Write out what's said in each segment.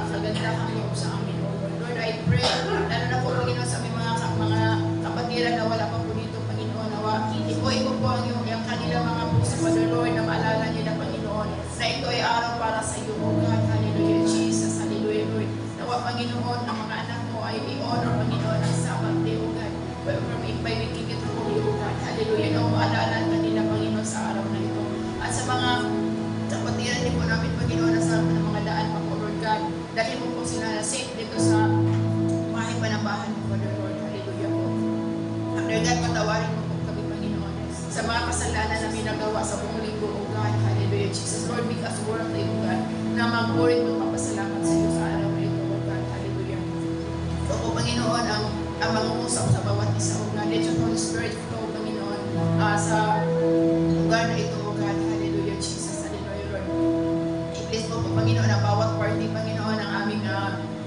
kagandahang loob sa amin, O Lord. Lord, I pray, lalo na po, Panginoon, sa aming mga kapatiran na wala pa po dito, Panginoon, nawa, ipuin ko po ang kanilang mga puso, Father Lord, na maalala nila, Panginoon, na ito ay araw para sa iyo, O God. Hallelujah, Jesus. Hallelujah, Lord. Nawa, Panginoon, ang mga anak mo ay i-honor, Panginoon, ang Sabbath day, O God. By waking it holy, O God. Hallelujah. Nawa, maalala kanila, Panginoon, sa araw na ito. At sa mga kapatiran din po namin, Panginoon, na sa mga daan pa po, Lord God. Dahil mo po sila na safe dito sa bahay panambahan mo, Father Lord. Hallelujah po. Lord God, patawarin mo po kami, Panginoon, sa mga kasalanan na minagawa sa buong linggo, O God. Hallelujah, Jesus. Lord, make us worthy, O God, na magpurin mo papasalamat sa iyo sa araw na ito, O God. Hallelujah. So, O Panginoon, ang mangungusap sa bawat isa, O God. Let your Holy Spirit flow, Panginoon, sa lugar na ito, O God. Hallelujah, Jesus. Hallelujah, Lord. I-bless mo po, Panginoon, ang bawat party, Panginoon, ang aming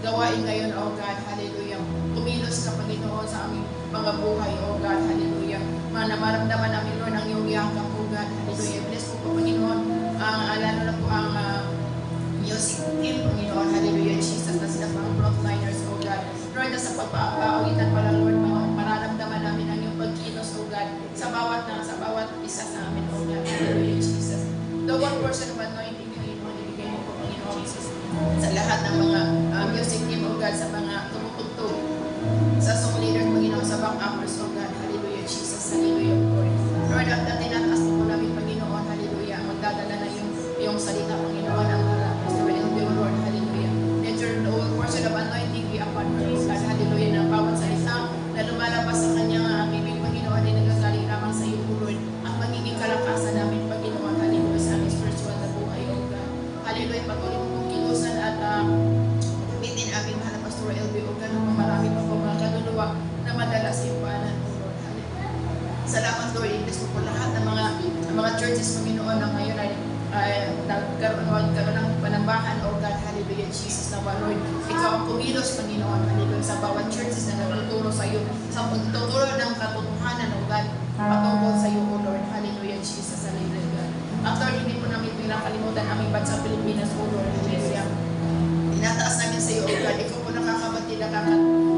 gawain ngayon, O God. Hallelujah. Tumilos ka, Panginoon, sa aming mga buhay, O God. Hallelujah. Maramdaman namin, Lord, ang iyong yakap, O God. Hallelujah. Bless po, Panginoon, lalo na po ang music team, Panginoon. Hallelujah, Jesus. Na sila pang frontliners, O God. Lord, na sa pagpapaawitan pala, Lord, mararamdaman namin ang iyong pagkilos, O God, sa bawat isa sa amin, O God. Hallelujah, Jesus. The one person of anointing, Panginoon, ibigay mo po, Panginoon, Jesus. Sa lahat ng mga music team, O God, sa mga tumutugtog, sa song leaders, Panginoon, sa back-uppers, O God. Hallelujah, Jesus. Hallelujah, Lord. Lord, ang tinataas po namin, Panginoon, hallelujah, magdadala na yung salita, Panginoon, ang Pastor LB, O Lord, hallelujah. Let your portion of anointing be upon her, O God, hallelujah, na bawat salita na lumalabas sa kanyang bibig, Panginoon, ay nagagaling lamang sa iyo, O Lord, ang magiging kalakasan namin, Panginoon, hallelujah, sa aming spiritual na buhay, O God. Hallelujah, patuloy mo pong kilusan at bitin aming mahal na Pastor LB, O God, upang marami pa po mga kaluluwa na madala sa iyong paanan, O Lord, hallelujah. Salamat, Lord, i-bless mo po lahat ng mga churches, Panginoon, na ngayon ay nagkaroon ng panambahan, O God, hallelujah, Jesus, na Lord, ikaw ang kumilos, Panginoon, hallelujah, sa bawat churches na nagtuturo sa iyo, sa pagtuturo ng katotohanan, O God, patungkol sa iyo, O Lord, hallelujah, Jesus, hallelujah, God. At Lord, hindi po namin pinakalimutan aming bansa Pilipinas, O Lord, hallelujah. Tinataas namin sa iyo, O God, ikaw po nakakabatid,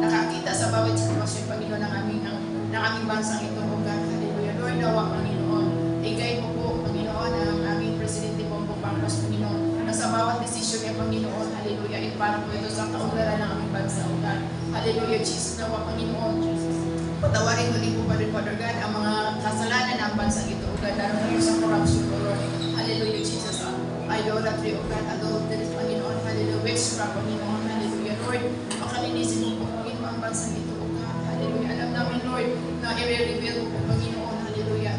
nakakita sa bawat sitwasyon, Panginoon, ng aming bansang ito, O God, hallelujah. Lord, nawa, Panginoon, i-guide mo po, Panginoon, ang aming Presidente Bongbong Marcos, Panginoon, na sa bawat desisyon niya, Panginoon, hallelujah, para po ito sa kaunlaran ng aming bansa, O God, hallelujah, Jesus, nawa, Panginoon, patawarin mo din po, Father God, ang mga kasalanan ng bansang ito, O God, lalo na sa corruption, O Lord, hallelujah, Jesus, idolatry, O God, adultery, Panginoon, hallelujah, witchcraft, Panginoon, hallelujah, Lord, pakalinisin mo po, Panginoon, ang bansang ito, O God, hallelujah, alam namin, Lord, na i-reveal mo po, Panginoon, hallelujah,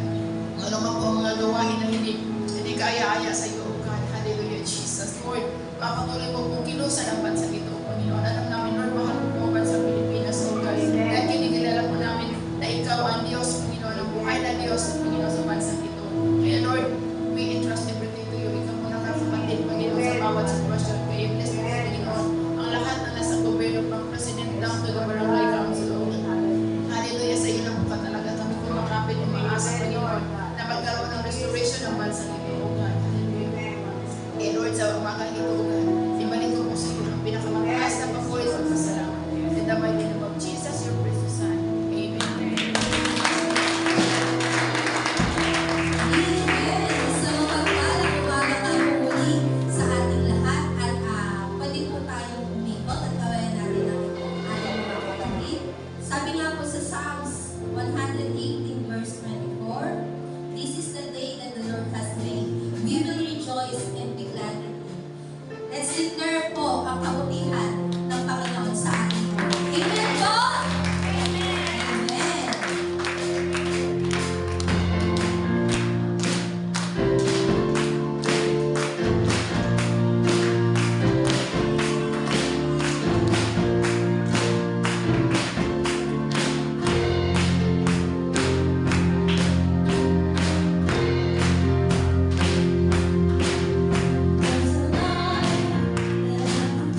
ano man po ang mga gawain na hindi kaya-aya sa iyo, O God, hallelujah, Jesus, Lord, papatuloy mo pong kilusan ang bansang ito, Panginoon, alam namin, Lord, mahal mo po ang bansang Pilipinas, O God, dahil kinikilala po namin na ikaw ang Diyos, Panginoon, ang buhay na Diyos, Panginoon, sa bansang ito, kaya Lord, we entrust everything to you, ikaw po nakakapatid, Panginoon, sa bawat sitwasyon, we bless mo, Panginoon, ang lahat na nasa gobyerno, from President down to the Barangay Council, O God, hallelujah, sa iyo na po ka talaga, kami po makapit ng mga asa, Panginoon, na magkaroon ng restoration ng bansang ito, O God, hallelujah. Lord, sa umagang ito, O God, ibalik ko po sa iyo ang pinakamataas na papulit sa pasalamat. In the mighty name of Jesus, your precious Son. Amen. So, magpalang umaga tayo muli sa ating lahat at pwede po tayong umikot at gawain natin ang ating mga kapatid. Sabi nga po sa Psalms 118 verse 24, "This is the day that the Lord has made. We will rejoice and be glad in it." Let's declare po ang kabutihan ng Panginoon sa ating buhay. Amen po? Amen. There's a light that I'm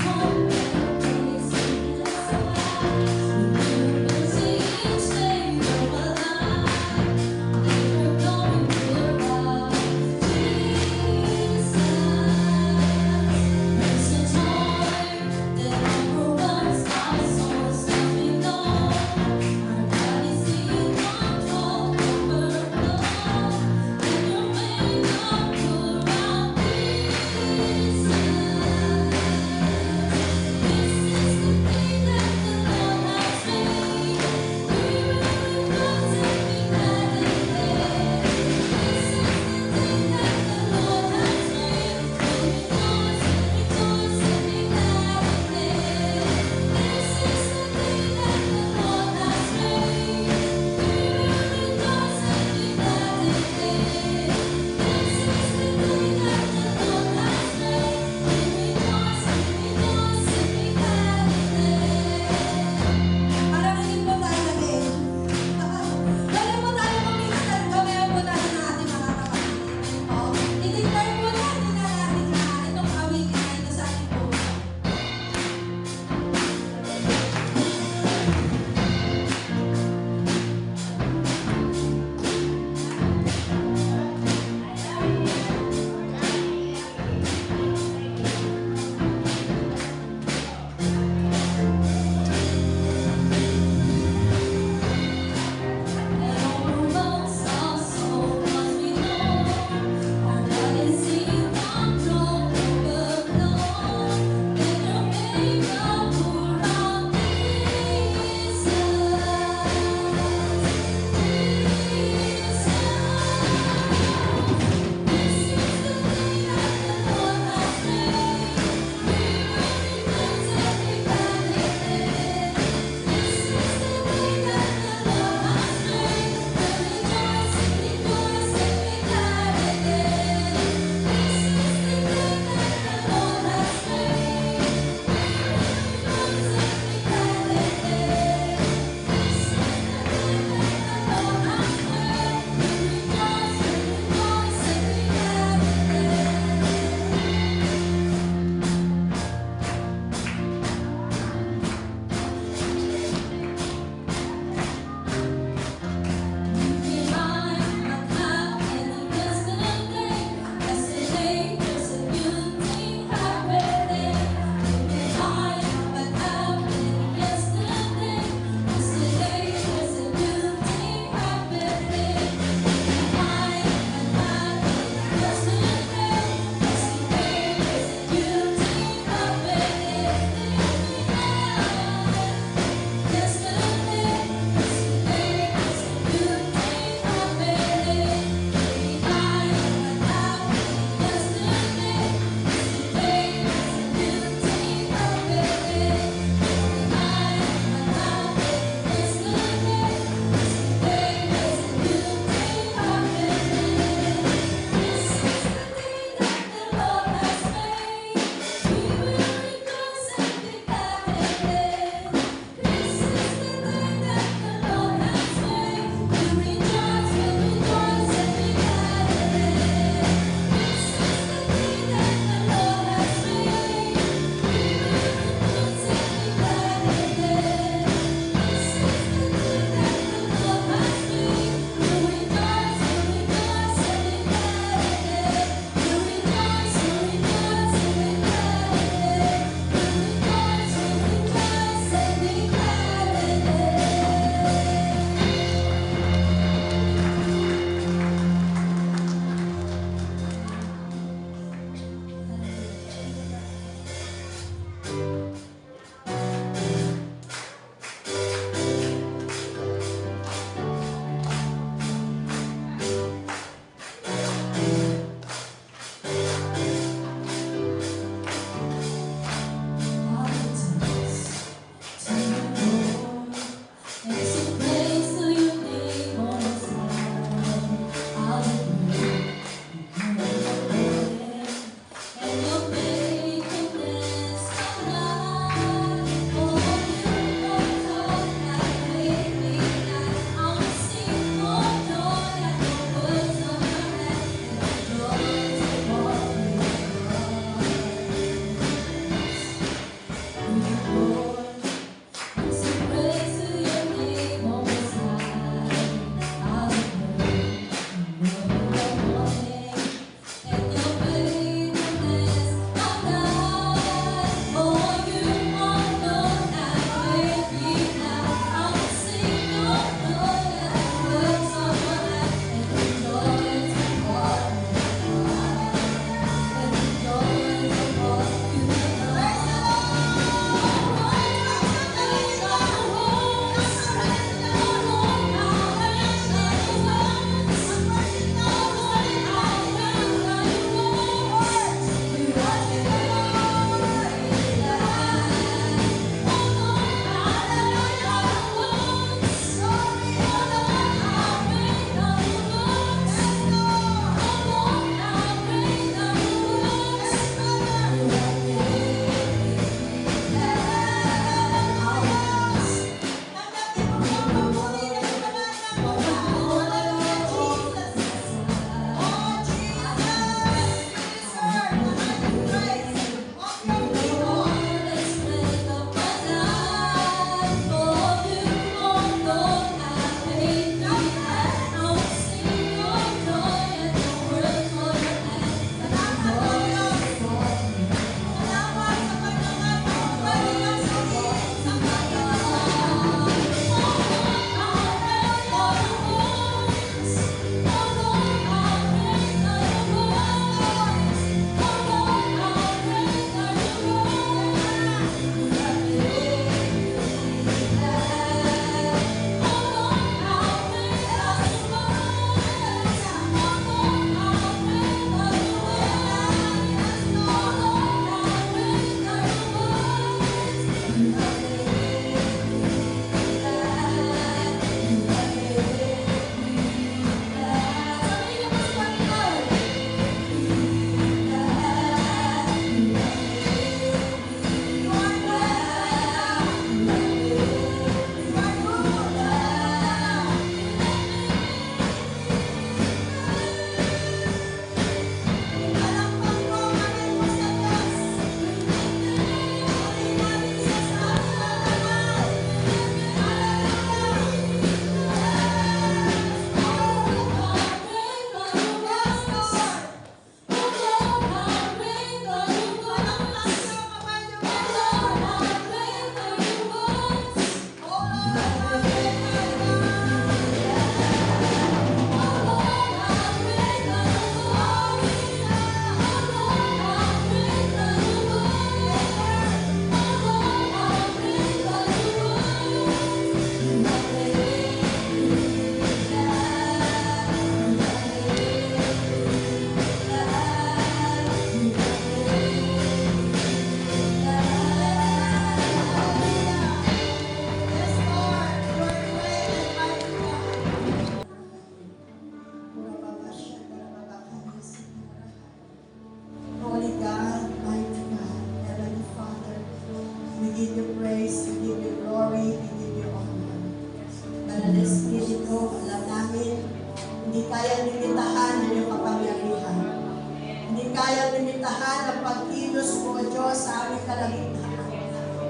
praise, we give you glory, we give you honor. Banal na Espiritu, alam namin, hindi kaya limitahan ang iyong kapangyarihan. Hindi kaya limitahan ang pagkilos mo, Diyos, sa aming kalagitnaan.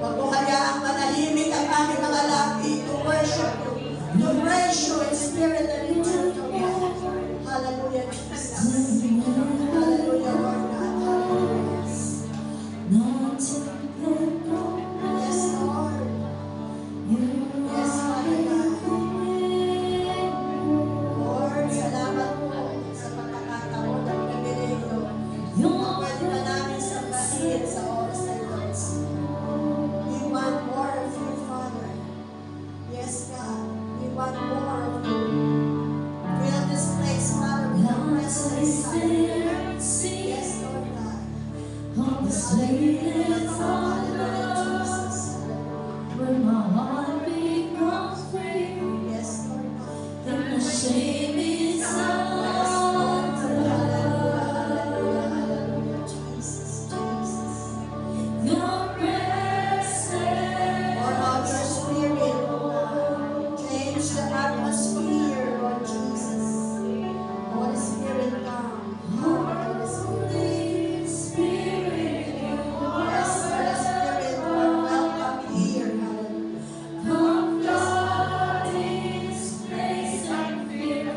Huwag mo hayaang manahimik ang aming mga labi to worship you, to praise you in spirit and in truth, O God. Hallelujah, Jesus. Hallelujah, Lord God. Hallelujah. Yes, Lord. Yes, Father God. Lord, salamat po sa pagkakataon at pribileyo na pwede na namin sambahin sa oras na ito. We want more of you, Father. Yes, God. We want more of you. Fill this place, Father, with your presence. Hallelujah. Yes, Lord God. Hallelujah, Jesus. When my heart becomes free, Yes, Lord God. then the shame is Hallelujah, undone. hallelujah, Jesus, Jesus. Your presence, Pour out your spirit, Lord God. Change the atmosphere, Lord Jesus. Holy Spirit, come. Holy Spirit. Holy Spirit, you Yes, Holy Spirit, you are welcome here. Hallelujah. come flood this place and fill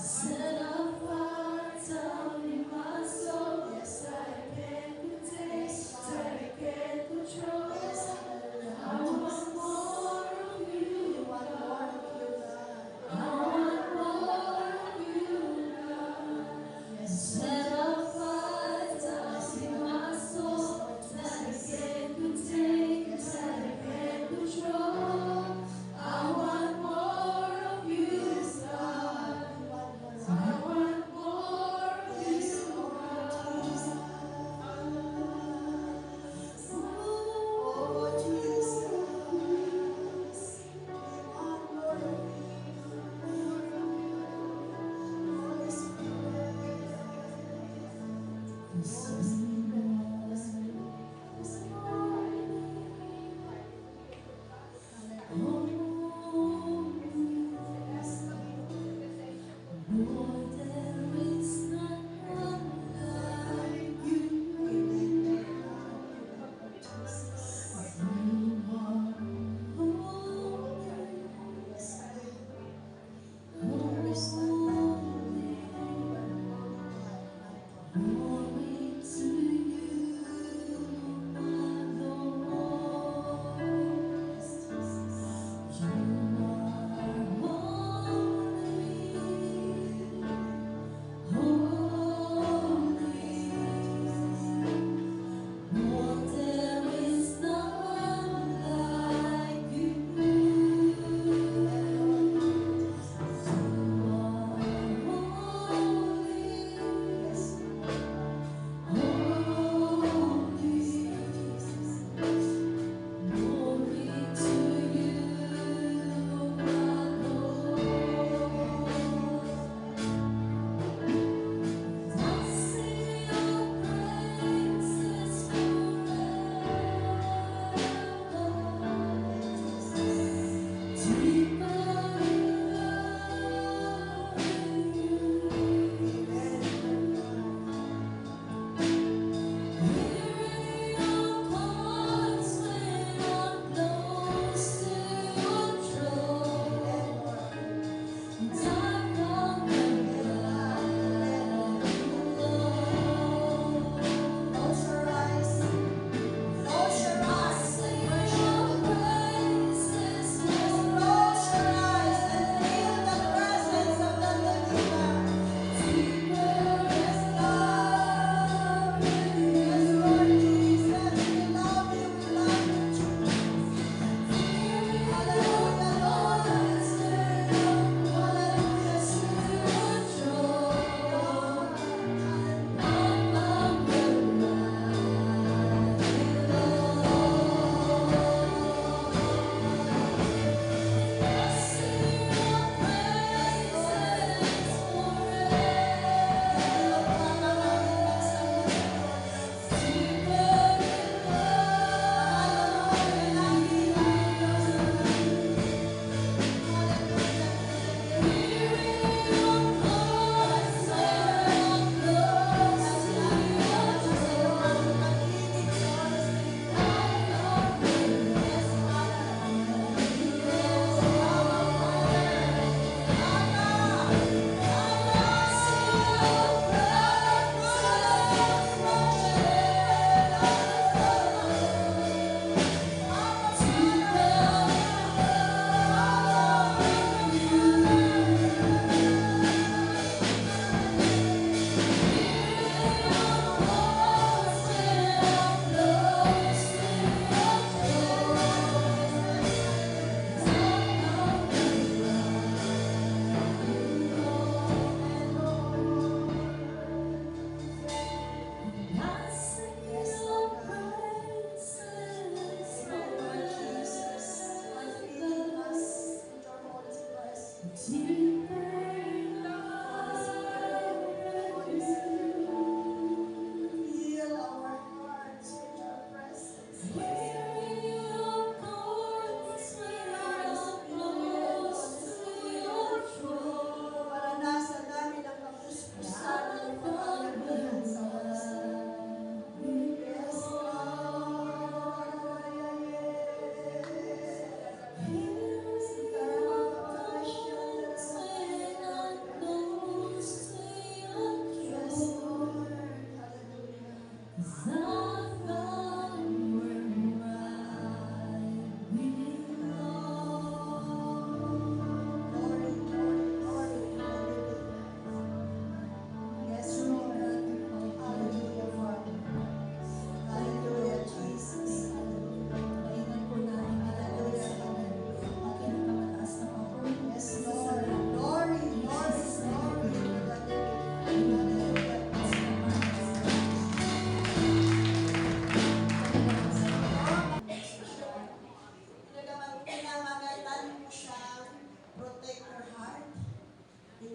Set a fire down in my soul. Yes, I can't contain, I can't control. I want more of you, I want more of you, God. Set a fire down in my soul that I can't contain, that I can't control. I want more of you, God.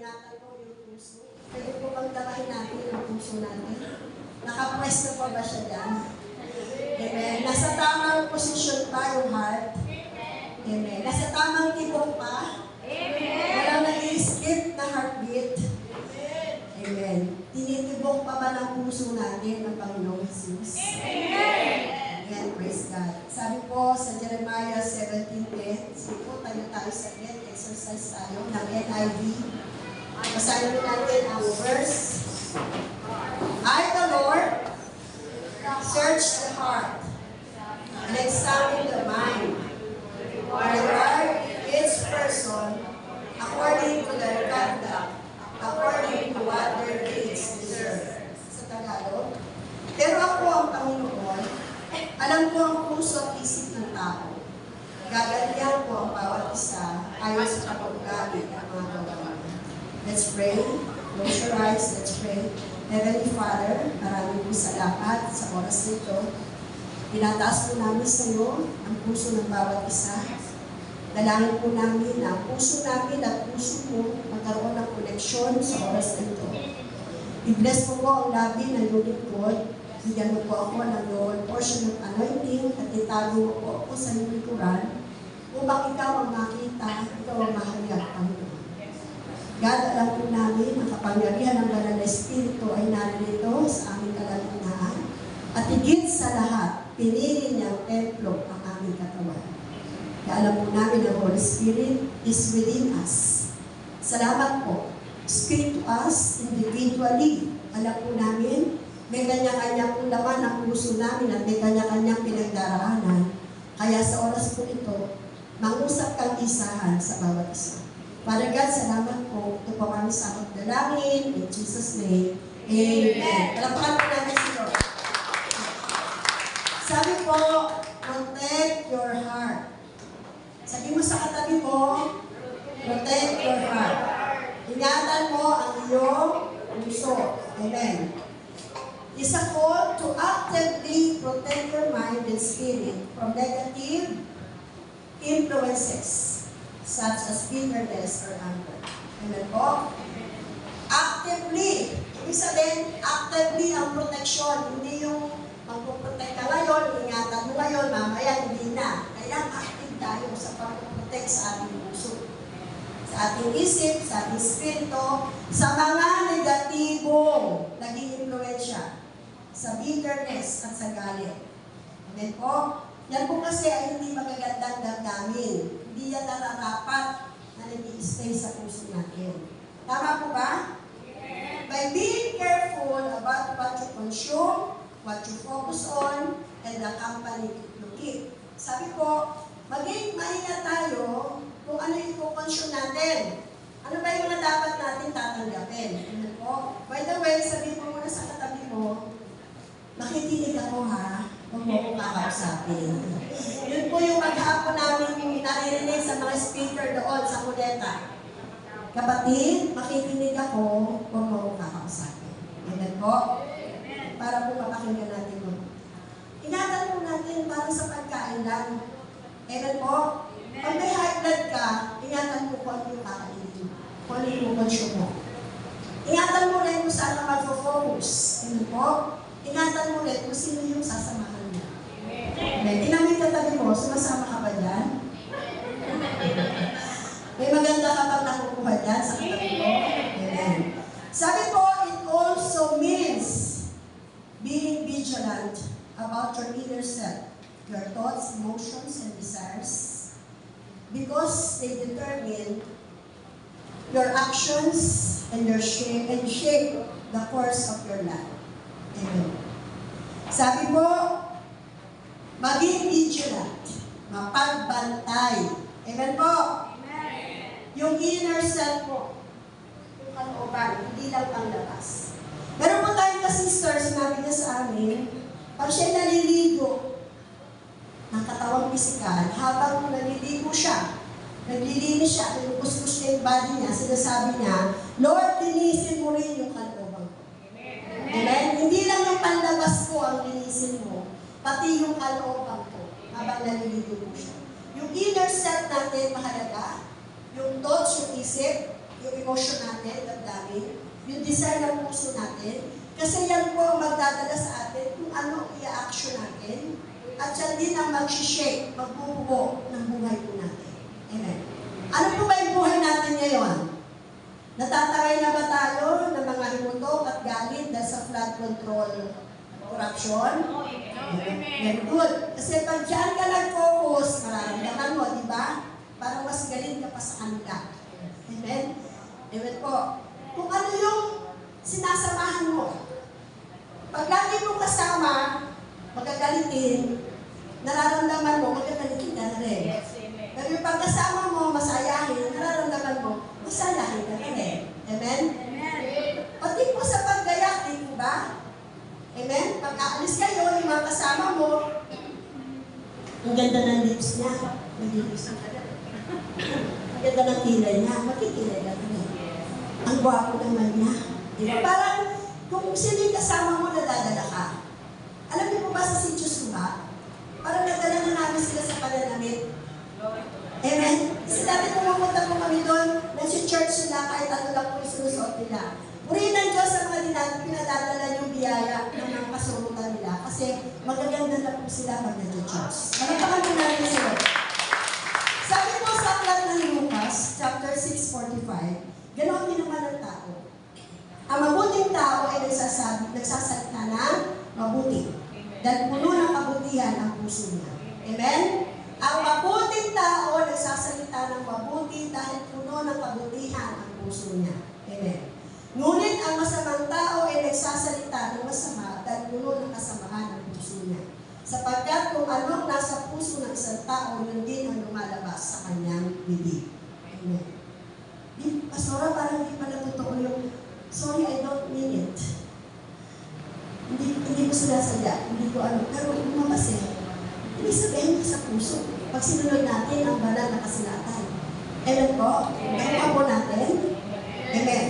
ingatan mo yung puso. Pwede po bang damahin natin ang puso natin? Nakapwesto pa ba siya dyan? Amen. Nasa tamang posisyon pa yung heart. Amen. Nasa tamang tibok pa. Walang nag-i-skip na heartbeat. Amen. Tinitibok pa ba ng puso natin ng Panginoong Jesus? Amen. Praise God. Sabi po sa Jeremiah 17:10, sige po, tayo sa bed, exercise tayo ng NIV. Basahin natin ang verse. I, the Lord, search the heart and examine the mind, or reward each person according to their conduct, according to what their deeds deserve. Sa Tagalog. Pero ako ang Panginoon, alam ko ang puso at isip ng tao. Gagantihan ko ang bawat isa ayon sa pag-ugali ng mga gawain. Let's pray. Close your eyes. Let's pray. Heavenly Father, maraming po salamat sa oras nito. Pinataas po namin sa iyo ang puso ng bawat isa. Dalangin po namin na ang puso namin at puso mo magkaroon ng koneksyon sa oras nito. I-bless mo po ang labi ng iyong lingkod. Bigyan mo po ako ng lower portion ng anointing at itago mo po ako sa iyong likuran upang ikaw ang makita, ikaw ang mahayag, Panginoon. God, alam po namin ang kapangyarihan ng Banal na Espiritu ay narito sa aming kalagitnaan. At higit sa lahat, pinili niya ang templo ang aming katawan. Kaya alam po namin ang Holy Spirit is within us. Salamat po. Speak to us individually. Alam po namin, may kanya-kanya po laman ang puso namin at may kanya-kanyang pinagdaraanan. Kaya sa oras po ito, mangusap kang isahan sa bawat isa. Father God, salamat po. Ito po kami sa akong dalangin. In Jesus' name, Amen. Palapakan po namin si Lord. Sabi po, protect your heart. Sabi mo sa katabi mo, protect your heart. Ingatan mo ang iyong puso. Amen. It's a call to actively protect your mind and spirit from negative influences such as bitterness or anger. Amen po? Actively. Ibig sabihin, actively ang protection. Hindi yung magpuprotect ka ngayon, ingatan mo ngayon, mamaya hindi na. Kaya active tayo sa pag-protect sa ating puso, sa ating isip, sa ating spirito, sa mga negatibong naging influensya, sa bitterness at sa galit. Amen po? Yan po kasi ay hindi magagandang damdamin. Hindi yan nararapat na nag-i-stay sa puso natin. Tama po ba? By being careful about what you consume, what you focus on, and the company you keep. Sabi po, maging maingat tayo kung ano yung consume natin. Ano ba yung mga dapat natin tatanggapin? Ano po? By the way, sabi mo muna sa katabi mo, makikinig ako ha, huwag mo akong kakausapin. Yun po yung maghapon namin naririnig sa mga speaker doon sa Cuneta. Kapatid, makikinig ako, huwag mo akong kakausapin. Amen po? Para po mapakinggan natin mo. Ingatan po natin para sa pagkain lang. Amen po? Pag may high blood ka, ingatan mo kung ano yung kakainin. Kung ano yung consume mo. Ingatan mo rin kung saan ka mag-focus. Amen po? Ingatan mo rin kung sino yung sasamahan niya. Amen. Tinamig katabi mo, sumasama ka ba dyan? May maganda ka bang nakukuha dyan sa katabi mo? Amen. Sabi po, it also means being vigilant about your inner self, your thoughts, emotions, and desires, because they determine your actions and shape the course of your life. Amen. Sabi po, maging vigilant, mapagbantay. Amen po? Amen. Yung inner self mo, yung kalooban, hindi lang panglabas. Meron po tayong ka-sister, sinabi niya sa amin, pag siya naliligo ng katawang pisikal, habang naliligo siya, naglilinis siya, pinukuskus niya yung body niya, sinasabi niya, Lord, linisin mo rin yung kalooban ko. Amen? Hindi lang yung panlabas ko ang linisin mo, pati yung kalooban ko, habang naliligo mo siya. Yung inner self natin, mahalaga. Yung thoughts, yung isip, yung emotion natin, damdamin, yung desire ng puso natin, kasi yan po ang magdadala sa atin kung ano i-action natin, at yan din ang mag-shape, magbubuo ng buhay po natin. Amen. Ano po ba yung buhay natin ngayon? Natatangay na ba tayo ng mga himutok at galit dahil sa flood control corruption? Very good. Kasi pag dyan ka nag-focus, mararamdaman mo, di ba? Parang mas galing ka pa sa kanila. Amen? Amen po. Kung ano yung sinasamahan mo, pag lagi mo kasama, magagalitin, nararamdaman mo, magagalitin ka na rin. Pero yung pagkasama mo, masayahin, nararamdaman mo, masayahin ka na rin. Amen? Pati po sa paggayak, di ba? Amen? Pag aalis kayo, yung mga kasama mo, ang ganda ng lips niya. Mag-lips ka na. Ang ganda ng kilay niya. Makikilay ka na. Ang gwapo naman niya. Diba? Parang kung sino yung kasama mo, nadadala ka. Alam niyo po ba sa Sitio Suha? Parang nadala na namin sila sa pananamit. Amen? Kasi dati pumunta po kami doon, nasi-church sila kahit ano lang po yung sinusuot nila. Purihin ng Diyos sa mga pinadadala yung biyaya ng mga kasurutan nila kasi magaganda na po sila pag nag-church. Malapakahan po natin sila. Sabi po sa aklat ng Lucas, chapter 6:45, ganoon din naman ang tao. Ang mabuting tao ay nagsasalita ng mabuti. Dahil puno ng kabutihan ang puso niya. Amen? Ang mabuting tao ay nagsasalita ng mabuti dahil puno ng kabutihan ang puso niya. Amen? Ngunit ang masamang tao ay nagsasalita ng masama dahil puno ng kasamaan ang puso niya. Sapagkat kung anong nasa puso ng isang tao, yun din ang lumalabas sa kanyang bibig. Amen. Pastora, parang hindi pala totoo yung, sorry, I don't mean it. Hindi ko sinasadya, hindi ko ano, pero lumabas eh. Ibig sabihin sa puso. Pag sinunod natin ang banal na kasilatan. Amen po? Gano'n po natin? Amen.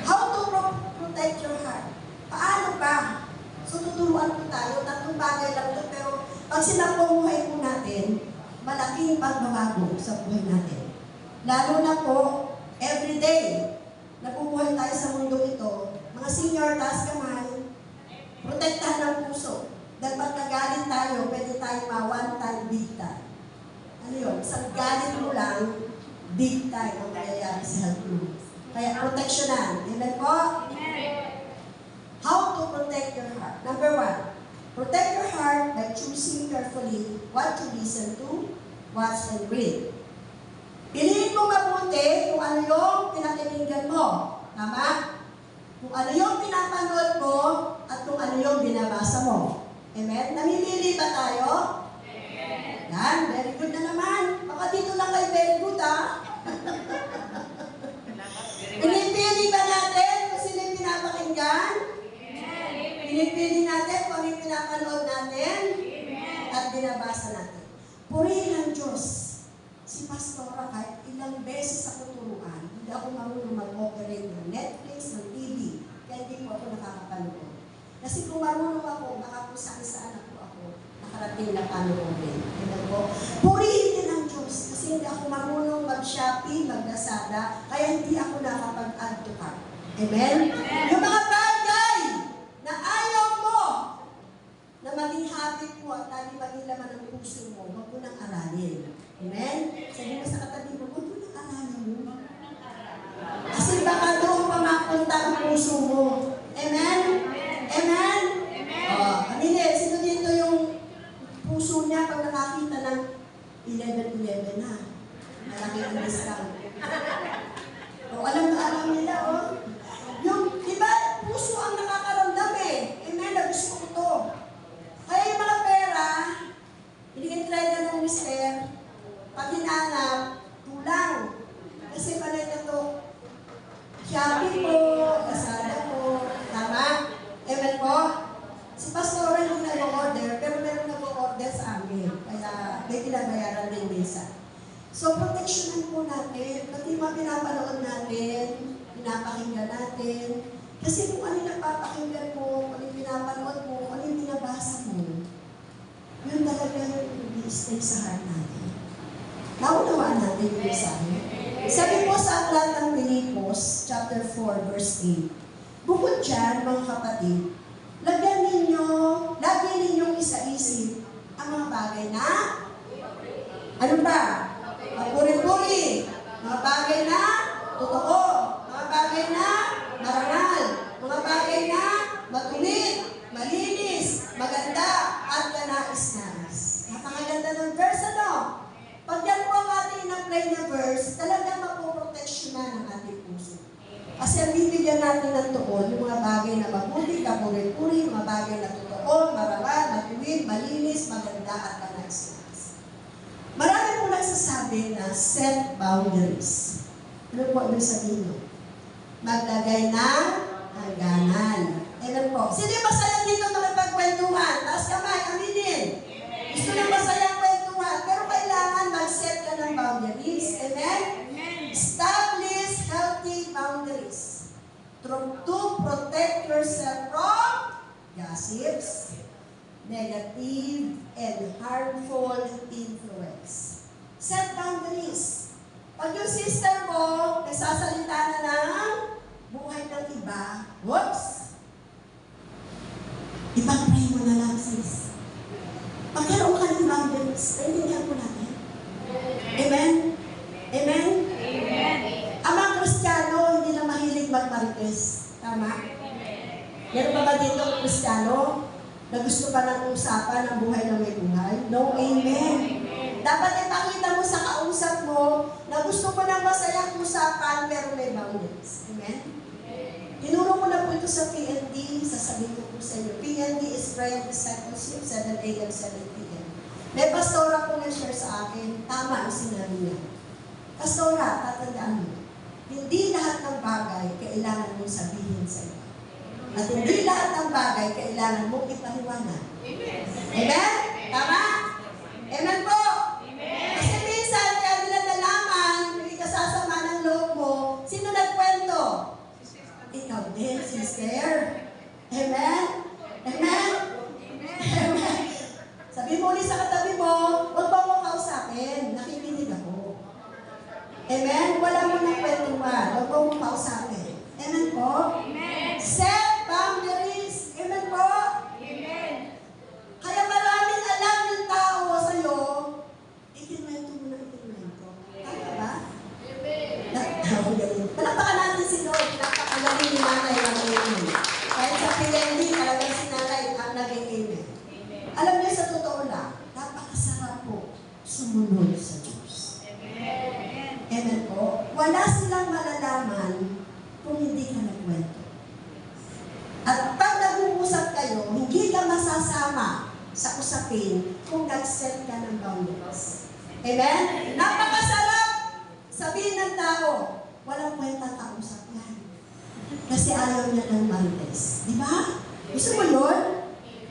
How to protect your heart? Paano ba? So tuturuan po tayo, tatlong bagay lang ito, pero pag sinabuhay po natin, malaking pagbabago sa buhay natin. Lalo na po, everyday, nabubuhay tayo sa mundo ito, mga senior, taas kamay, protektahan ang puso. Dahil pag nagalit tayo, pwede tayo one time, big time. Ano yun? Sa galit mo lang, big time ang mangyayari sa health mo. Kaya protectionan. Amen po? How to protect your heart? Number 1, protect your heart by choosing carefully what to listen to, watch, and read. Piliin mo mabuti kung ano yung pinakinggan mo. Tama? Kung ano yung pinapanood mo at kung ano yung binabasa mo. Amen? Namimili ba tayo? Yan, very good na naman. Baka dito lang kayo very good, ha? Pinipili ba natin kung sino yung pinapakinggan? Pinipili natin kung ano yung pinapanood natin? At binabasa natin. Purihin ang Diyos. Si Pastora, kahit ilang beses ako turuan, hindi ako marunong mag-operate ng Netflix, ng TV, kaya hindi po ako nakakapanood. Kasi kung marunong ako, baka kung saan ako nakarating na panoorin. Purihin din ang Diyos kasi hindi ako marunong mag-Shopee, mag-Lazada, kaya hindi ako nakapag-add to cart. Amen? Yung mga bagay na ayaw mo na maging habit mo at lagi maging laman ng puso mo, huwag mo nang aralin. Amen? Sabi mo sa katabi mo, huwag mo nang aralin mo. Kasi baka doon pa mapunta ang puso mo. Amen? Amen? Kanina, sino dito yung puso niya pag nakakita ng 11-11 na? Malaki ang discount. Alam nila, Yung, di ba, puso ang nakakaramdam eh. Amen, gusto ko to. Kaya yung mga pera, pinag-try na ng mister, pag hinanap, tulang. Kasi pala na to, Shopee po, Lazada po, tama? Amen po? Si Pastora yung nag-order, pero meron nag-order sa amin. Kaya may kinabayaran din minsan. So, protectionan po natin. Pati mga pinapanood natin, pinapakinggan natin. Kasi kung ano yung napapakinggan mo, kung ano yung pinapanood mo, kung ano yung binabasa mo, yun talaga yung i-stay sa heart natin. Naunawaan natin yung mensahe. Sabi po sa aklat ng Pilipo, Marcos chapter 4 verse 8. Bukod dyan, mga kapatid, lagi ninyong isa-isip ang mga bagay na, ano ba? Puri-puri, mga bagay na totoo, mga bagay na marangal, mga bagay na matuwid, malinis, maganda, at kanais-nais. Napakaganda ng verse, ano? Pag yan po ang ating in-apply na verse, talagang mapoproteksyonan ang ating puso. Kasi ang bibigyan natin ng tuon, yung mga bagay na mabuti, kapuri-puri, mga bagay na totoo, marangal, matuwid, malinis, maganda, at kanais-nais. Marami po nagsasabi na set boundaries. Ano po ibig sabihin nyo? Maglagay ng hangganan. Ano po? Sino yung masaya dito makipagkwentuhan? Taas kamay, aminin. Gusto na masayang kwentuhan, pero kailangan mag-set ka ng boundaries. Amen? Establish healthy boundaries to protect yourself from gossips, negative, and harmful influence. Set boundaries. Pag yung sister mo, nagsasalita na ng buhay ng iba, whoops! Ipag-pray mo na lang, sis. Magkaroon ka ng boundaries. Naintindihan po natin. Amen? Amen? Amen. Ang mga Kristiyano, hindi na mahilig magmarites. Tama? Meron pa ba dito ang Kristiyano na gusto pa ng usapan ng buhay na may buhay? No, amen. Dapat ipakita mo sa kausap mo na gusto mo ng masayang usapan pero may boundaries. Amen? Tinuro ko na po ito sa PND, sasabihin ko po sa inyo. PND is Prayer Discipleship, 7 a.m., 7 p.m. May pastora po nag-share sa akin, tama ang sinabi niya. Pastora, tatandaan mo, hindi lahat ng bagay kailangan mong sabihin sa iba. At hindi lahat ng bagay kailangan mong ipaliwanag. Amen. Amen? Tama? Amen po? Amen. Kasi minsan, kaya nila nalaman, yung ikasasama ng loob mo, sino nagkwento? Ikaw din, sister. Amen? Amen? Amen? Sabi mo ulit sa katabi mo, huwag ba mo kausapin? Nakikinig ako. Amen? Wala mo ng kwentuhan. Huwag mo kausapin. Amen po? Amen. Set boundaries. Amen po? Amen. Kaya maraming alam yung tao sa'yo, ikinwento mo na ikinwento. Tama ba? Amen. Palakpakan natin si Lord. Napakagaling ni Nanay ang amen. Kahit sa PND, talagang si Nanay ang naging amen. Alam niyo, sa totoo lang, napakasarap po sumunod sa Diyos. Amen. Amen po. Wala silang malalaman kung hindi ka nagkwento. At pag nag-uusap kayo, hindi ka masasama sa usapin kung nag-set ka ng boundaries. Amen? Napakasarap sabihin ng tao, walang kwentang kausap yan. Kasi ayaw niya ng marites. Di ba? Gusto mo yun?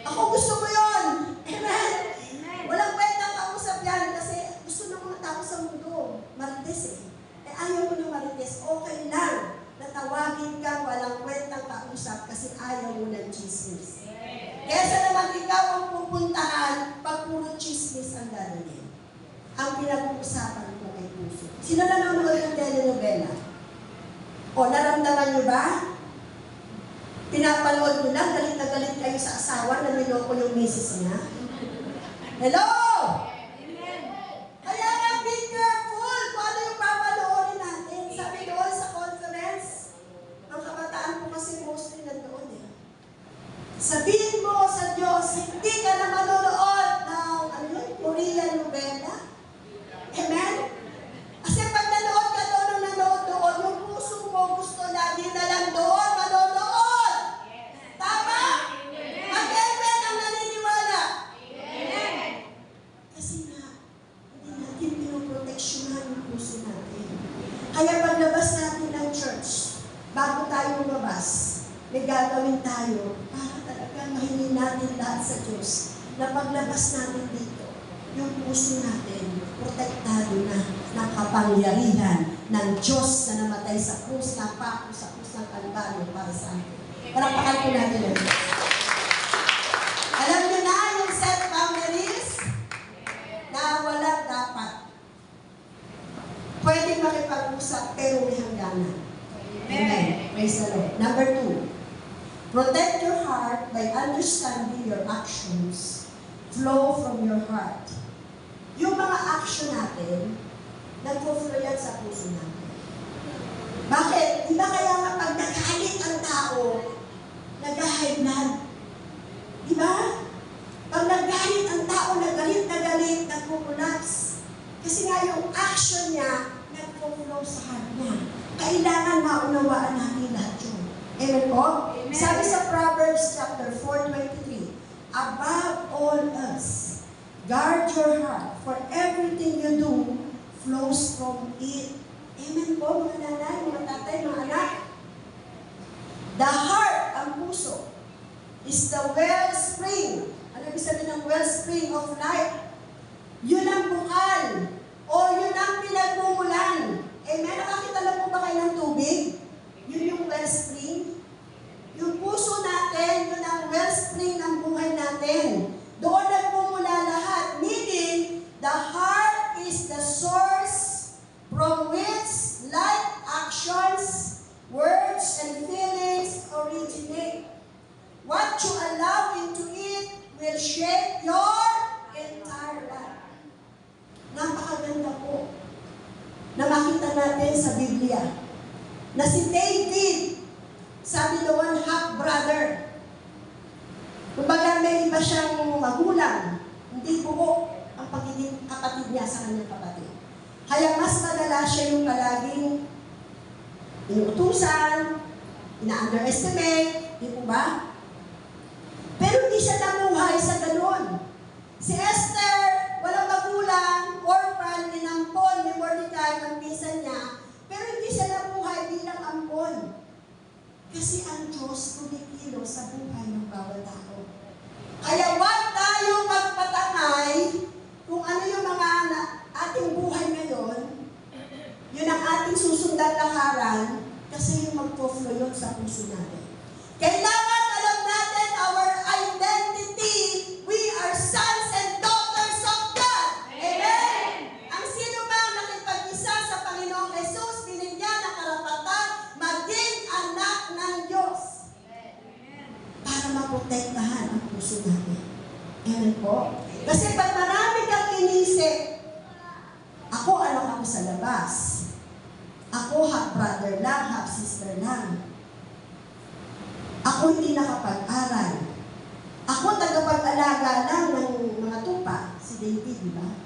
Ako gusto ko yun. Amen? Walang kwentang kausap yan kasi gusto ng mga tao sa mundo. Marites eh. Ayaw mo ng marites. Okay lang. Natawagin ka, walang kwentang kausap kasi ayaw mo ng chismis. Kesa naman ikaw ang pupuntahan pag puro chismis ang darating. Ang pinag-uusapan ko ay puso. Sino nanonood ng telenovela? O, naramdaman nyo ba? Pinapanood nyo lang, galit na galit kayo sa asawa na niloko yung misis niya? Hello! Kaya nga, be careful kung ano yung papanoorin natin. Sabi doon sa conference, ang kabataan ko kasi mostly nandoon eh. Sabihin mo sa Diyos, hindi ka na manonood ng Korean novela. Amen? Kasi pag nanood ka doon, yung puso mo gusto lagi na lang doon, manonood. Tama? Mag-amen ang naniniwala. Kasi nga, hindi natin pinoproteksyonan yung puso natin. Kaya paglabas natin ng church, bago tayo lumabas, may gagawin tayo para talaga mahingin natin lahat sa Diyos na paglabas natin dito, yung puso natin, protektado na ng kapangyarihan ng Diyos na namatay sa krus, napako sa krus ng Kalbaryo para sa atin. Palakpakan po natin ang Diyos. Alam niyo na yung set boundaries na walang dapat. Pwede makipag-usap pero may hangganan. the Lord. Number 2, protect your heart by understanding your actions flow from your heart. Yung mga action natin, nag-flow yan sa puso natin. Bakit? Di ba kaya nga pag nagalit ang tao, nag-high blood? Di ba? Pag nagalit ang tao, nagalit, nagkukulaps. Kasi nga yung action niya, nag-flow sa heart niya. Kailangan maunawaan natin lahat yun. Amen po? Amen. Sabi sa Proverbs chapter 4:23, above all else, guard your heart, for everything you do flows from it. Amen po, mga nanay, mga tatay, mga anak. The heart, ang puso, is the wellspring. Ano ibig sabihin ng wellspring of life? Yun ang bukal, o yun ang pinagmumulan. Amen? Nakakita lang po ba kayo ng tubig? Yun yung wellspring. Yung puso natin, yun ang wellspring ng buhay natin. Doon nagmumula lahat. Meaning, the heart is the source from which life actions, words, and feelings originate. What you allow into it will shape your entire life. Napakaganda po na makita natin sa Biblia na si David, sabi doon, half-brother. Kumbaga may iba siyang magulang, hindi buo ang pagiging kapatid niya sa kanyang kapatid. Kaya mas madala siya yung palaging inuutusan, ina-underestimate, di po ba? Pero hindi siya namuhay sa ganun. Si Esther, walang magulang, orphan, inampon ni Mordecai, ang pinsan niya, pero hindi siya namuhay bilang ampon. Kasi ang Diyos kumikilo sa buhay ng bawat tao. Kaya huwag tayong magpatangay kung ano yung mga ating buhay ngayon, yun ang ating susundan lakaran, kasi yung magpo-flow yun sa puso natin. Kailangan alam natin our identity. We are sons and daughters of God. Amen? Ang sino mang nakipag-isa sa Panginoong Jesus, binigyan ng karapatan maging anak ng Diyos. Para maprotektahan ang puso natin. Amen po? Kasi pag marami kang inisip, ako ano ako sa labas. Ako half-brother lang, half-sister lang. Ako hindi nakapag-aral. Ako tagapag-alaga lang ng mga tupa, si David, di ba?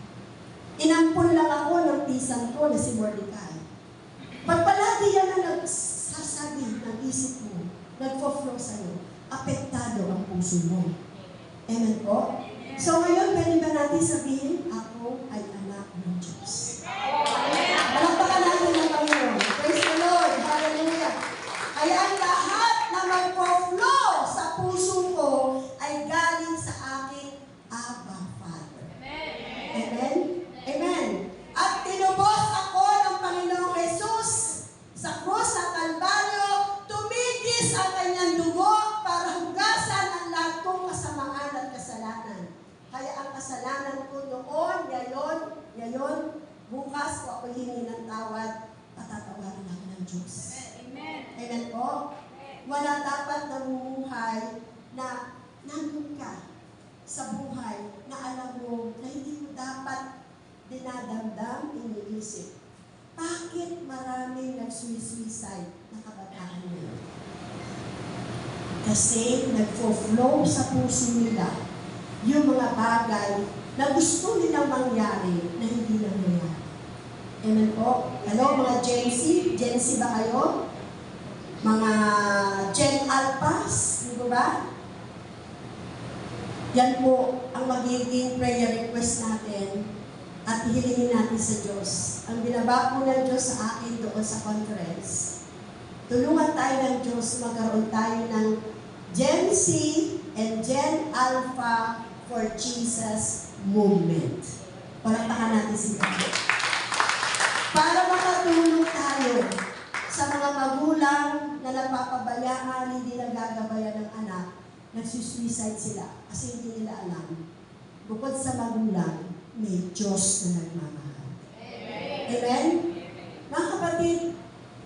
Inampun lang ako ng pisang ko na si Mordecai. Pag palagi yan na nagsasabi ng isip mo, nagpo-flow sa'yo, apektado ang puso mo. Amen po? So ngayon, pwede ba natin sabihin, ako ay anak ng Diyos? Palakpakan natin ng Panginoon. Praise the Lord. Hallelujah. Kaya ang lahat na magpo-flow sa puso ko ay galing sa aking Abba Father. Amen? Amen. At tinubos ako ng Panginoong Jesus sa krus ng Kalbaryo, tumigis ang kanyang dugo para hugasan ang lahat kong kasamaan at kasalanan. Kaya ang kasalanan ko noon, ngayon, bukas ko ako hingi ng tawad, patatawarin ako ng Diyos. Amen. Amen po? Wala dapat namumuhay na nandun ka sa buhay na alam mo na hindi mo dapat dinadamdam, iniisip. Bakit maraming nagsuicide na kabataan nila? Kasi nagfo-flow sa puso nila yung mga bagay na gusto nilang mangyari na hindi nangyayari. Amen po? Hello mga Gen Z ba kayo? Mga Gen Alphas, di ba? Yan po ang magiging prayer request natin at hilingin natin sa Diyos. Ang binaba po ng Diyos sa akin doon sa conference, tulungan tayo ng Diyos, magkaroon tayo ng Gen Z and Gen Alpha for Jesus movement. Palakpakan natin si God. Para makatulong tayo sa mga magulang na napapabayaan, hindi nagagabayan ng anak, nagsusuicide sila kasi hindi nila alam. Bukod sa magulang, may Diyos na nagmamahal. Amen? Mga kapatid,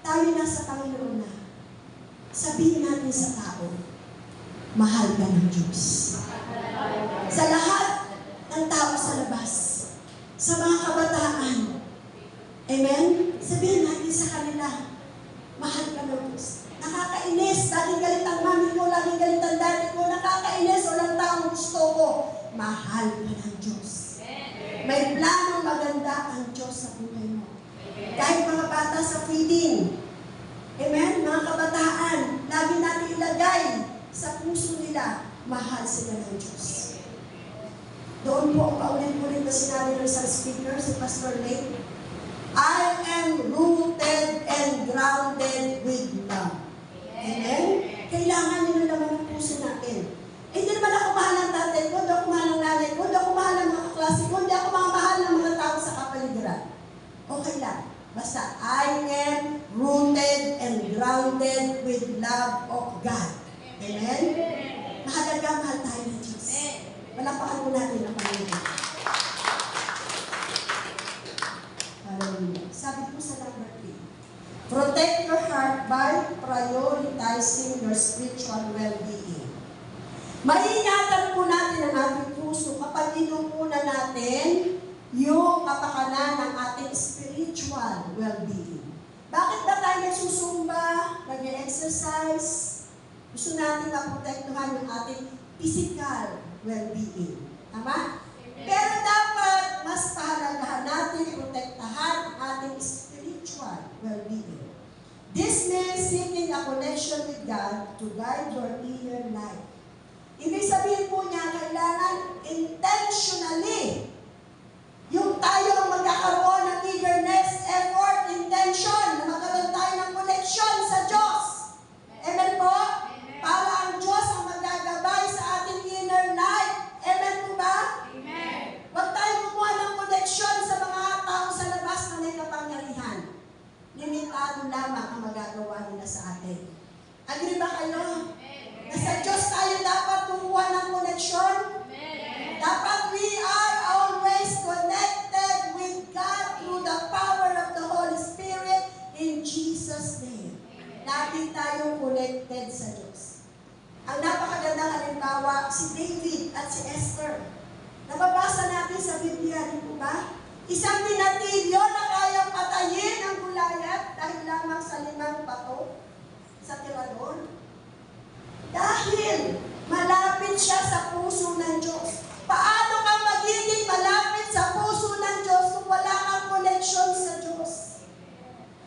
tayo nasa Panginoon na. sabihin natin sa tao, mahal ka ng Diyos. Sa lahat ng tao sa labas, sa mga kabataan, amen? Sabihin natin sa kanila, mahal ka ng Diyos. Nakakainis, laging galit ang mami ko, laging galit ang daddy ko, nakakainis, walang taong gusto ko. Mahal ka ng Diyos. May planong maganda ang Diyos sa buhay mo. Kahit mga bata sa feeding, amen, mga kabataan, lagi natin ilagay sa puso nila, mahal sila ng Diyos. Doon po ang paulit-ulit na sinabi ng isang speaker, si Pastor Lane, I am rooted and grounded with love. Amen? Kailangan nyo naman ang puso natin. Hindi naman ako mahal ng tatay ko, hindi ako mahal ng nanay ko, hindi ako mahal ng mga kaklase ko, hindi ako mahal ng mga tao sa kapaligiran. Okay lang. Basta, I am rooted and grounded with love of God. Amen? Mahalaga, mahal tayo ng Diyos. Malapakan po natin ang Panginoon. Hallelujah. Sabi po sa number 3, protect your heart by prioritizing your spiritual well-being. Maingatan po natin ang ating puso kapag inumuna natin yung kapakanan ng ating spiritual well-being. Bakit ba tayo nagsusumba, nag-exercise? Gusto natin maprotektuhan yung ating physical well-being. Tama? Pero dapat mas pahalagahan natin protektahan ang ating spiritual well-being. This means seeking a connection with God to guide your inner life. Ibig sabihin po niya, kailangan intentionally yung tayo ang magkakaroon ng eagerness, effort, intention na magkaroon tayo ng connection sa Diyos. Amen po? Para ang Diyos ang magagabay sa ating inner life. Amen po ba? Amen. Huwag tayo kumuha ng connection sa mga tao sa labas na may kapangyarihan. Limitado lamang ang magagawa nila sa atin. Agree ba kayo? Na sa Diyos tayo dapat kumuha ng connection? Dapat we are always connected with God through the power of the Holy Spirit in Jesus' name. Lagi tayong connected sa Diyos. Ang napakagandang halimbawa, si David at si Esther. Nababasa natin sa Biblia, di po ba? Isang binatilyo na kayang patayin ang Goliath dahil lamang sa 5 bato sa tirador. Dahil malapit siya sa puso ng Diyos. Paano ka magiging malapit sa puso ng Diyos kung wala kang connection sa Diyos?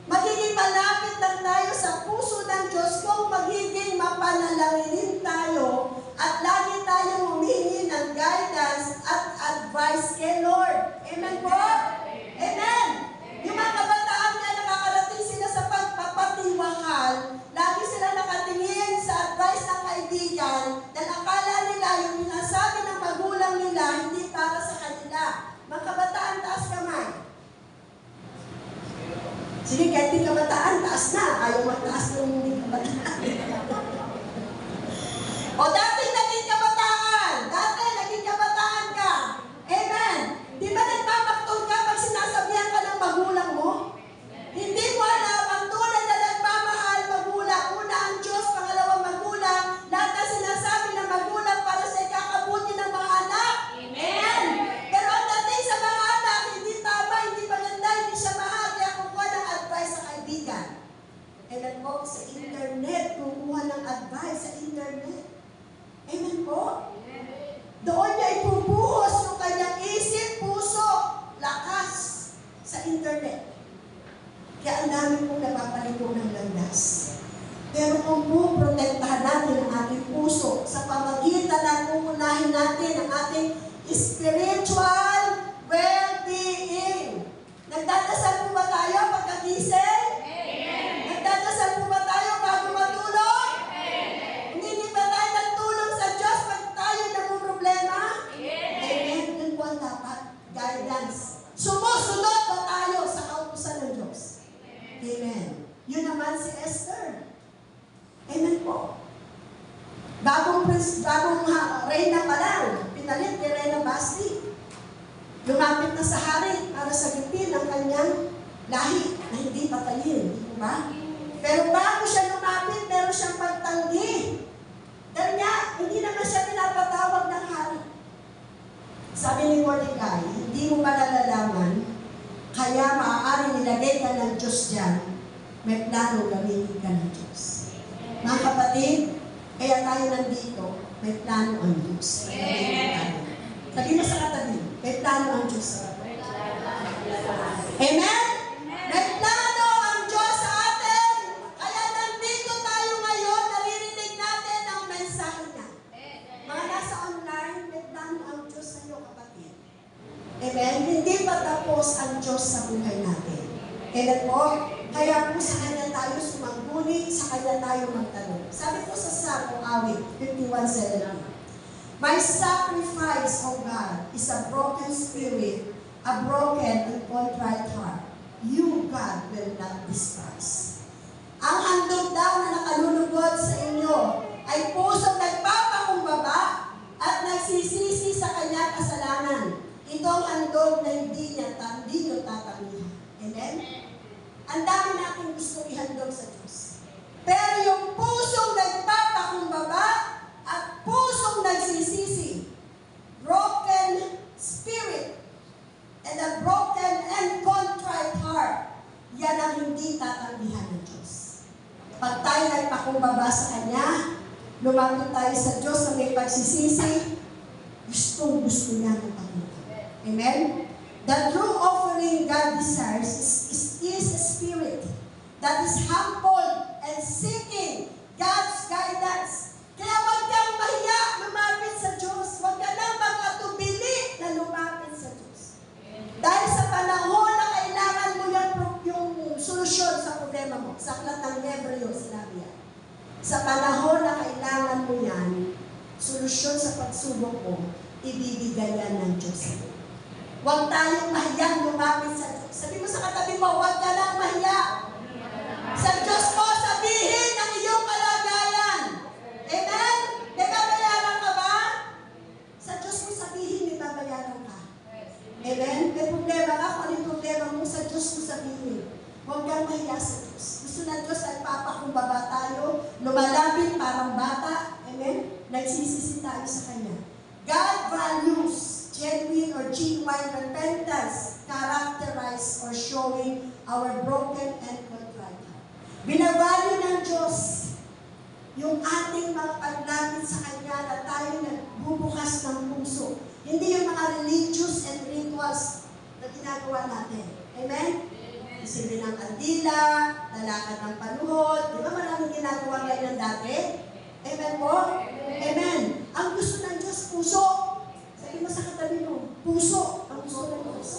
Magiging malapit lang tayo sa puso ng Diyos kung magiging mapanalangin tayo at lagi tayong humingi ng guidance at advice kay Lord. Amen po? Amen! Yung mga kabataan na nakakarating sila sa pagpapatiwakal, lagi sila nakatingin sa advice ng kaibigan dahil akala nila yung sinasabi ng magulang nila hindi para sa kanila. Mga kabataan, taas kamay. Sige, kahit di kabataan, taas na. Ayaw magtaas ng hindi kabataan. O dati naging kabataan. Dati naging kabataan ka. Amen. Di ba nagmamaktol ka pag sinasabihan ka ng magulang mo? Hindi mo alam ang tunay na nagmamahal magulang. Una ang Diyos, pangalawang magulang. Lahat na sinasabi ng magulang para sa ikakabuti ng mga anak. Amen. Pero ang dating sa mga anak, hindi tama, hindi maganda, hindi siya mahal. Kaya kukuha ng advice sa kaibigan. Amen po, sa internet, kukuha ng advice sa internet. Amen po. Doon niya ipubuhos yung kanyang isip, puso, lakas sa internet. Kaya ang dami pong napapaliko ng landas. Pero kung po protektahan natin ang ating puso sa pamagitan ng uunahin natin ang ating spiritual well-being. Nagdadasal po ba tayo pagkagising? Nagdadasal po ba tayo bago matulog? Hindi ba tayo nagtulong sa Diyos pag tayo namumroblema? Amen. Yun po ang dapat. Guidance. Sumusunod ba tayo sa kautusan ng Diyos? Amen. Yun naman si Esther. Amen po. Bagong reyna pa lang, pinalit ni Reyna Basti. Lumapit na sa hari para sagipin ang kanyang lahi na hindi patayin. Di ba? Pero bago siya lumapit, meron meron siyang pagtanggi. Dahil nga, hindi naman siya pinapatawag ng hari. Sabi ni Mordecai, hindi mo ba nalalaman, kaya maaaring nilagay ka ng Diyos dyan, may plano gamitin ka ng Diyos. Mga kapatid, kaya tayo nandito, may plano ang Diyos. Sabi mo sa katabi, may plano ang Diyos. Amen? May plano ang Diyos sa atin. Kaya nandito tayo ngayon, naririnig natin ang mensahe niya. Mga nasa online, may plano ang Diyos sa iyo, kapatid. Amen? Hindi pa tapos ang Diyos sa buhay natin. Amen po? Kaya po sa Kanya tayo sumangguni, sa Kanya tayo magtanong. Sabi po sa Psalm, awit 51:17, my sacrifice, O God, is a broken spirit, a broken and contrite heart. You, God, will not despise. Ang handog daw na nakalulugod sa inyo ay pusong nagpapakumbaba at nagsisisi sa Kanya kasalanan. Ito ang handog na hindi nyo tatanggihan. Amen? Ang dami natin gusto ihandog sa Diyos. Pero yung pusong nagpapakumbaba at pusong nagsisisi, broken spirit, and a broken and contrite heart, yan ang hindi tatanggihan ng Diyos. Pag tayo nagpakumbaba sa Kanya, lumapit tayo sa Diyos na may pagsisisi, gustong-gusto niya ng Panginoon. Amen? The true offering God desires is a spirit that is humble and seeking God's guidance. Kaya huwag kang mahiya lumapit sa Diyos. Huwag ka nang mag-atubili na lumapit sa Diyos. Dahil sa panahon na kailangan mo yung solusyon sa problema mo. Sa aklat ng Hebreo, sinabi yan. Sa panahon na kailangan mo yan, solusyon sa pagsubok mo, ibibigay yan ng Diyos. Huwag tayong mahiyang lumapit sa Diyos. Sabi mo sa katabi mo, huwag ka lang mahiya. Sa Diyos mo, sabihin ang iyong kalagayan. Amen? May babayaran ka ba? Sa Diyos mo sabihin, may babayaran ka. Amen? May problema ka, kung anong problema mo, sa Diyos mo sabihin. Huwag kang mahiya sa Diyos. Gusto ng Diyos ay papakumbaba tayo, lumalapit parang bata. Amen? Nagsisisi tayo sa Kanya. God values genuine or genuine repentance, characterized or showing our broken and contrite heart. Binavalue ng Diyos yung ating mga paglapit sa Kanya na tayo nagbubukas ng puso. Hindi yung mga religious and rituals na ginagawa natin. Amen? Isipin ng kandila, lalakad ng panuhod. Di ba maraming ginagawa ganyan dati? Amen po? Amen. Ang gusto ng Diyos, puso. Sabi mo sa katabi mo, puso. Ang gusto ng Diyos.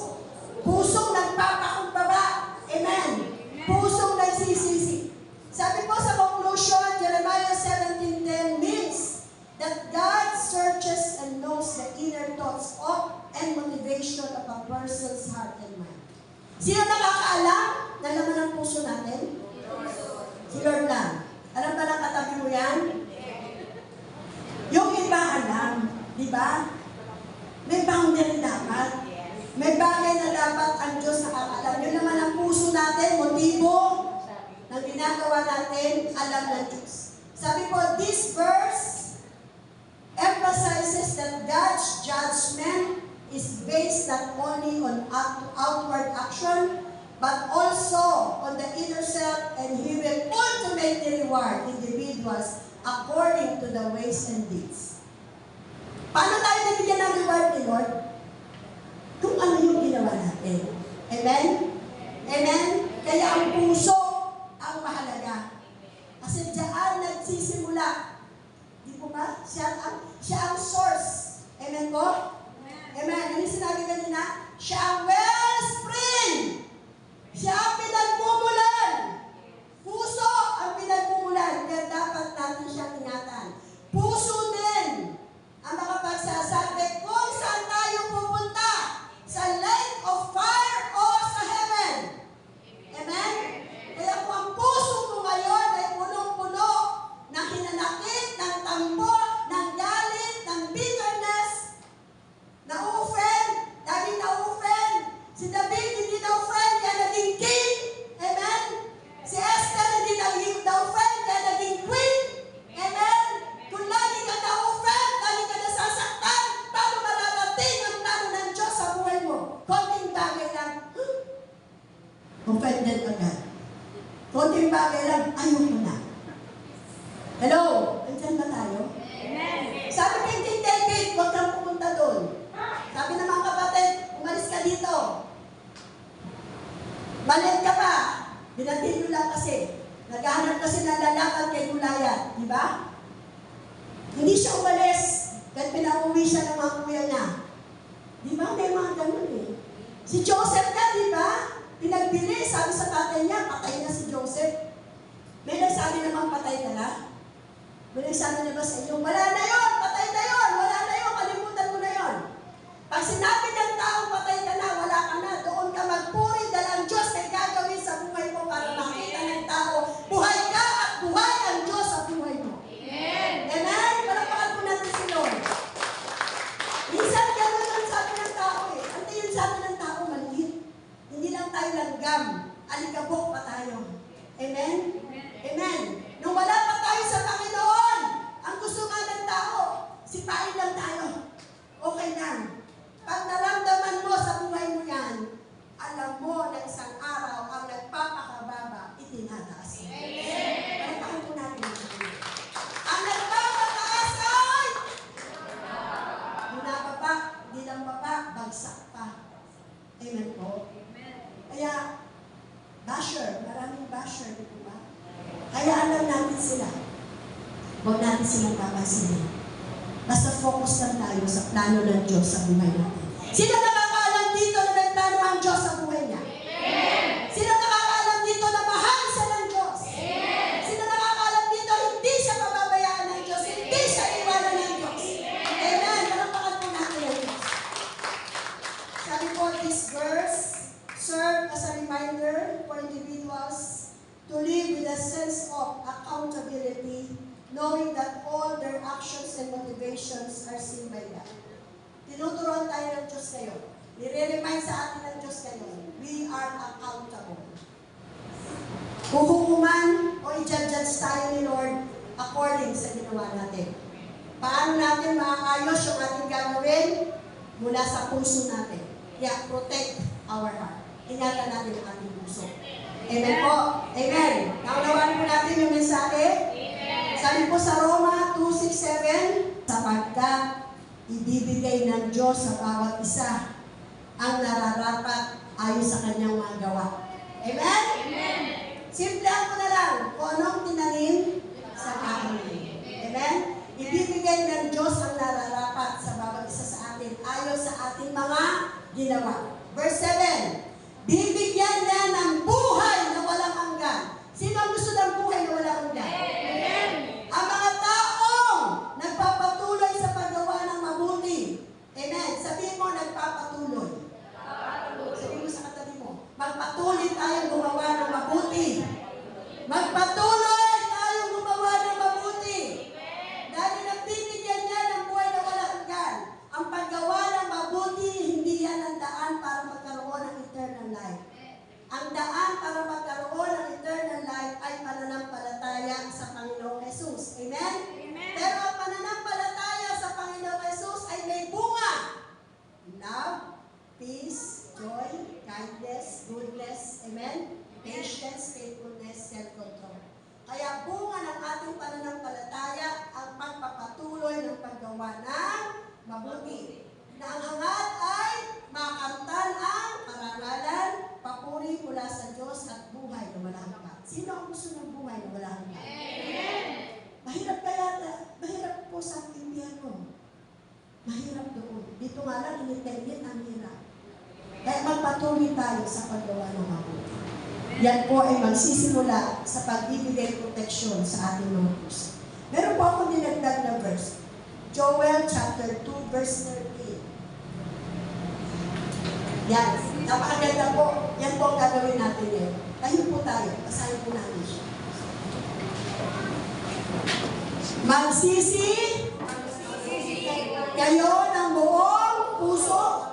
Pusong nagpapakumbaba. Amen. Pusong nagsisisi. Sabi po sa conclusion, Jeremiah 17:10 means that God searches and knows the inner thoughts of and motivation of a person's heart and mind. Sino nakakaalam na laman ng puso natin? Si Lord lang. Alam ba ng katabi mo yan? Yung iba alam, di ba? May boundary dapat. May bagay na dapat ang Diyos nakakalam. Yun naman ang puso natin, motibo ng ginagawa natin, alam ng Diyos. Sabi po, this verse emphasizes that God's judgment is based not only on outward action, but also on the inner self, and He will ultimately reward individuals according to the ways and deeds. Paano tayo nabigyan ng reward ni Lord? Kung ano yung ginawa natin. Amen? Amen? Kaya ang puso ang mahalaga. Kasi diyan nagsisimula. Di po ba? Siya ang source. Amen po? Amen. Ano yung sinabi kanina? Siya ang wellspring. Siya ang pinagmumulan. Puso ang pinagmumulan. Kaya dapat natin siyang ingatan. Puso din ang makapagsasabi kung saan tayo pupunta. Sa lake of fire o sa heaven. Amen? Kaya kung ang puso mo ngayon ay punong-puno ng hinanakit, ng tampo, ng galit, ng bitterness, na-offend, laging na-offend. Si David hindi na-offend, kaya naging king. Amen? Si Esther hindi na-offend, kaya naging queen. Hello? Andyan ba tayo? Sabi kay King David, huwag kang pumunta doon. Sabi ng mga kapatid, umalis ka dito. Maliit ka pa. Binatin nyo lang kasi. Naghahanap kasi ng lalaban kay Goliath. Di ba? Hindi siya umalis. Kahit pinauwi siya ng mga kuya niya. Di ba? May mga ganun eh. Si Joseph ka, di ba? Pinagbili, sabi sa tatay niya, patay na si Joseph. May nagsabi naman, patay ka na. May nagsabi na ba sa inyo, wala na yun, patay na yun, wala na yun, kalimutan mo na yun. Pag sinabi ng tao, patay ka na, wala ka na, doon ka magpuri dahil ang Diyos ay gagawin sa buhay mo para makita ng tao, buhay ka at buhay ang Diyos sa buhay mo. Amen? Amen? Palakpakan po natin si Lord. Minsan gano'n ang sabi ng tao eh. Ang tingin sabi ng tao, maliit. Hindi lang tayo langgam, alikabok pa tayo. Amen? Amen? Nung wala pa tayo sa Panginoon, ang gusto nga ng tao, sipain lang tayo. Okay lang. Pag naramdaman mo sa buhay mo yan, alam mo na isang araw ang nagpapakababa, itinataas. Amen? Palakpakan po natin ang Panginoon. Ang nagpapataas ay binababa, di lang baba, bagsak pa. Amen po? Kaya, basher, maraming basher, di ba? Kaya alam natin sila. Huwag natin silang papansinin. Basta focus lang tayo sa plano ng Diyos sa buhay natin. Sino nakakaalam dito na may plano ang Diyos sa buhay niya? Sino nakakaalam dito na mahal siya ng Diyos? Sino nakakaalam dito hindi siya pababayaan ng Diyos? Hindi siya iwanan ng Diyos? Amen. Palakpakan po natin ang Diyos. Sabi po, this verse serve as a reminder for individuals to live with a sense of accountability, knowing that all their actions and motivations are seen by God. Tinuturuan tayo ng Diyos ngayon. Nire-remind sa atin ng Diyos ngayon, we are accountable. Huhukuman o i-judge tayo ni Lord according sa ginawa natin. Paano natin maaayos yung ating gagawin? Mula sa puso natin. Kaya protect our heart. Ingatan natin ang ating puso. Amen po. Amen. Naunawaan po natin yung mensahe. Sabi po sa Roma 2:6-7, sapagkat ibibigay ng Diyos sa bawat isa ang nararapat ayon sa kanyang mga gawa. Amen? Amen. Simple ko na lang kung anong tinanim sa kakanin. Amen? Ibibigay ng Diyos ang nararapat sa bawat isa sa atin ayon sa ating mga ginawa. Verse 7, bibigyan niya ng buhay na walang hanggan. Sino ang gusto ng buhay na walang hanggan? Amen. Ang mga taong nagpapatuloy sa paggawa ng mabuti. Amen. Sabihin mo, nagpapatuloy. Sabihin mo sa katabi mo, magpatuloy tayong gumawa ng mabuti. Magpatuloy tayong gumawa ng mabuti. Dahil nagbibigyan niya ng buhay na walang hanggan. Ang paggawa ng mabuti, hindi yan ang daan para magkaroon ng eternal life. Ang daan para magkaroon ng eternal life ay pananampalataya sa Panginoong Jesus. Amen? Amen. Pero ang pananampalataya sa Panginoong Jesus ay may bunga. Love, peace, joy, kindness, goodness, amen? Patience, faithfulness, self-control. Kaya bunga ng ating pananampalataya ang pagpapatuloy ng paggawa ng mabuti. Na ang hangad ay makamtan ang karangalan, papuri mula sa Diyos at buhay na walang hanggan. Sino ang gusto ng buhay na walang hanggan? Amen! Mahirap kaya, mahirap po sa impyerno. Mahirap doon. Dito nga lang, inintendit ang hirap. Kaya magpatuloy tayo sa paggawa ng mabuti. Yan po ay magsisimula sa pagbibigay proteksyon sa ating mga puso. Meron po ako dinagdag na verse. Joel chapter 2 verse 13. Yan. Napakaganda po. Yan po ang gagawin natin ngayon. Tayo po tayo. Basahin po natin siya. Magsisi kayo ng buong puso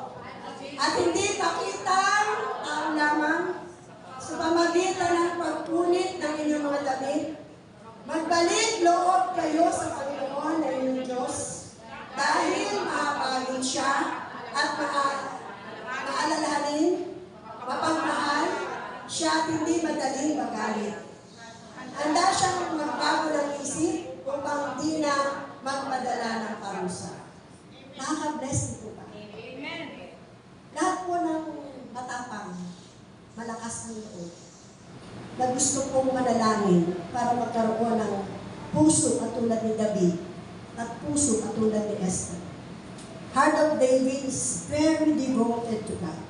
at hindi pakitang tao lamang sa pamagitan ng pagpunit ng inyong mga damit. Magbalik loob kayo sa Panginoon na inyong Diyos dahil mahabagin siya at maalalahanin, mapagmahal, siya at hindi madaling magalit. Handa siyang magbago ng isip upang hindi na magpadala ng parusa. Nakaka-bless po ba? Lahat po ng matapang, malakas ang loob, na gusto pong manalangin para magkaroon ng puso katulad ni David at puso katulad ni Esther. Heart of David is very devoted to God.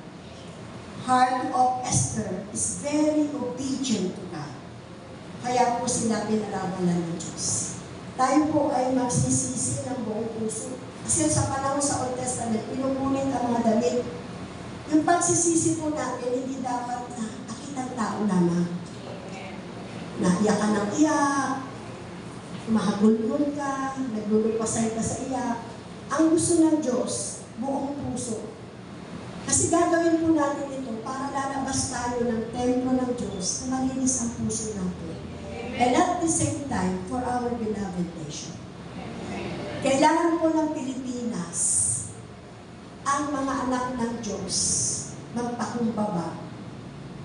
Heart of Esther is very obedient to God. Kaya po sila pinarabalan ng Diyos. Tayo po ay magsisisi ng buong puso. Kasi sa panahon sa Old Testament, pinupunit ang mga damit. Yung pagsisisi po natin, hindi dapat na nakitang tao lamang. Naiyak ka ng iyak, mahagulgol ka, naglulupasay ka sa iyak. Ang gusto ng Diyos, buong puso. Kasi gagawin po natin ito para lalabas tayo ng templo ng Diyos na malinis ang puso natin. And at the same time, for our beloved nation. Kailangan po ng Pilipinas ang mga anak ng Diyos magpakumbaba,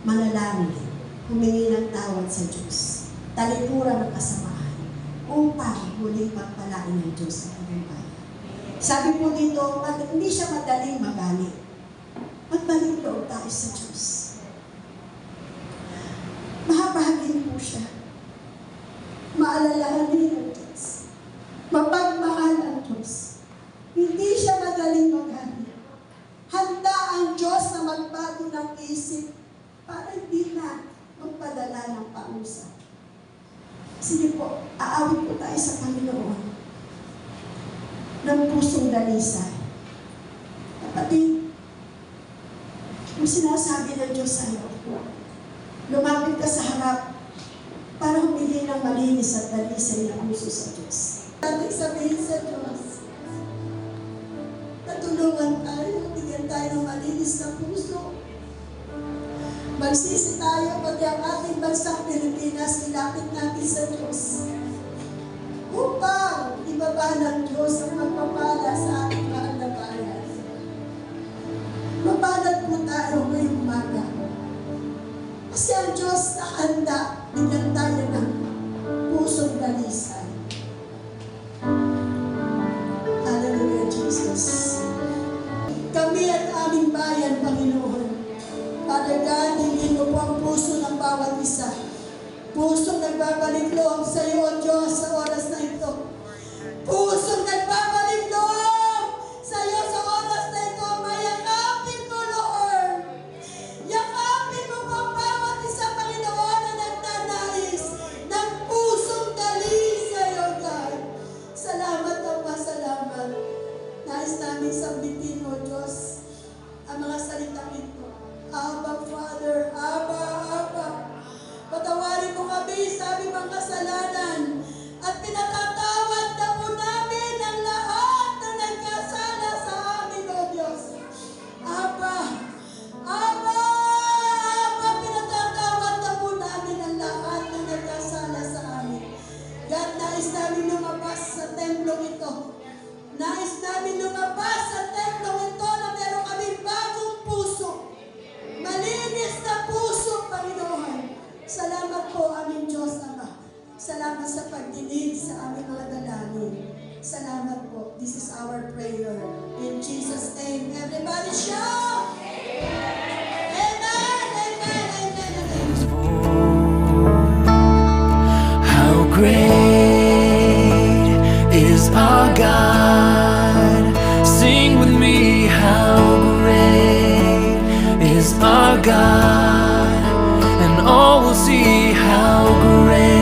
manalangin, humingi ng tawad sa Diyos, talikuran ng kasamaan, upang muling magpalain ng Diyos sa ating bayan. Sabi po dito, hindi siya madaling magalit. Magbalik loob tayo sa Diyos. Mahabagin po siya. Maalalahanin ng Diyos. Mapagmahal ang Diyos. Hindi siya madaling magalit. Handa ang Diyos na magbago ng isip para hindi na magpadala ng parusa. Sige po, aawit po tayo sa Panginoon ng pusong dalisay. Kapatid, kung sinasabi ng Diyos sa iyo, lumapit ka sa harap para humingi ng malinis at dalisay na puso sa Diyos. Ating sabihin sa Diyos, natulungan tayo, bigyan tayo ng malinis na puso. Magsisi tayo, pati ang ating bansang Pilipinas, nilapit natin sa Diyos. Upang ibaba ng Diyos ang magpapala sa ating mahal na bayan. Mapalad po tayo ngayong umaga. Kasi ang Diyos nakahanda, bigyan tayo ng pusong dalisay. Hallelujah, Jesus. Kami at aming bayan, Panginoon. Father God, hingin mo po ang puso ng bawat isa. Pusong nagbabalik loob sa iyo, O Diyos, sa oras na ito. Pusong nagbabalik loob sa iyo sa oras na ito. Mayakapin mo, Lord. Yakapin mo po ang bawat isa, Panginoon, na nagtanais ng pusong dalisay, O God. Salamat, Ama, salamat. Nais namin sambitin, O Diyos, ang mga salitang ito. Abba, Father, Abba, Abba. Patawarin mo kami sa aming mga kasalanan at pinatatawad na po namin ang lahat na nagkasala sa amin, O Diyos. Abba, Abba, Abba, pinatatawad na po namin ang lahat na nagkasala sa amin. God, nais namin lumabas sa templong ito. Nais namin lumabas sa templong ito na meron kaming bagong puso. Malinis na puso, Panginoon. Salamat po, aming Diyos, Ama. Salamat sa pagdinig sa aming mga dalangin. Salamat po. This is our prayer. In Jesus' name, everybody shout! Amen! Amen! Amen! Amen! How great is our God? Sing with me, how great is our God, and all will see how great